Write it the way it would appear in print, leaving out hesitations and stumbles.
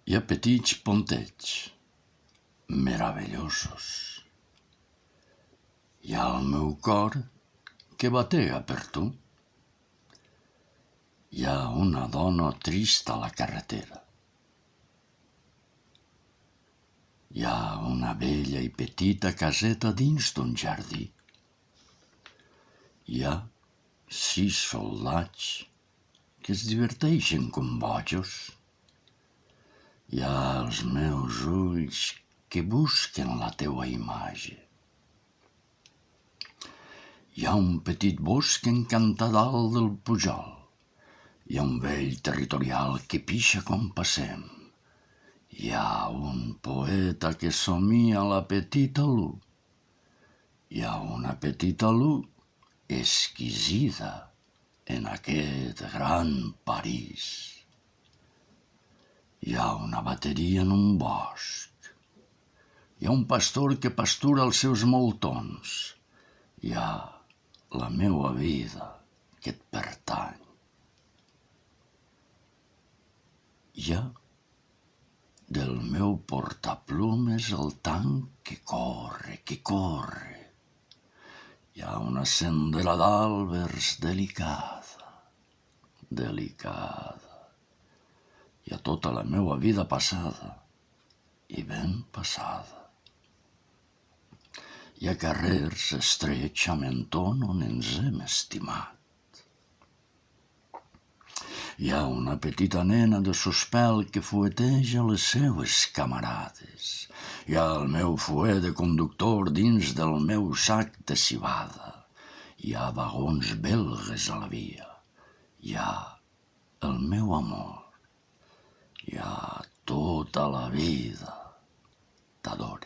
Hi ha petits pontets meravellosos. Hi ha el meu cor que batega per tu. Hi ha una dona trista a la carretera. Hi ha una vella i petita caseta dins d'un jardí. Hi ha 6 soldats que es diverteixen com bojos. Hi ha els meus ulls que busquen la teua imatge. Hi ha un petit bosc encantat dalt del pujol. Hi ha un vell territorial que pixa com passem. Hi ha un poeta que somia la petita Lu. Hi ha una petita Lu exquisida en aquest gran París. Hi ha una bateria en un bosc. Hi ha un pastor que pastura els seus moltons. Hi ha la meua vida que et pertany. Hi ha del meu portaplumes el tanc que corre, que corre. Hi ha una sendera d'àlbers delicada, delicada. Hi ha tota la meua vida passada i ben passada. Hi ha carrers estrets a Menton on ens hem estimat. Hi ha una petita nena de sospel que fueteja les seues camarades. Hi ha el meu fuet de conductor dins del meu sac de civada. Hi ha vagons belgues a la via. Hi ha el meu amor. Hi ha tota la vida. T'adore.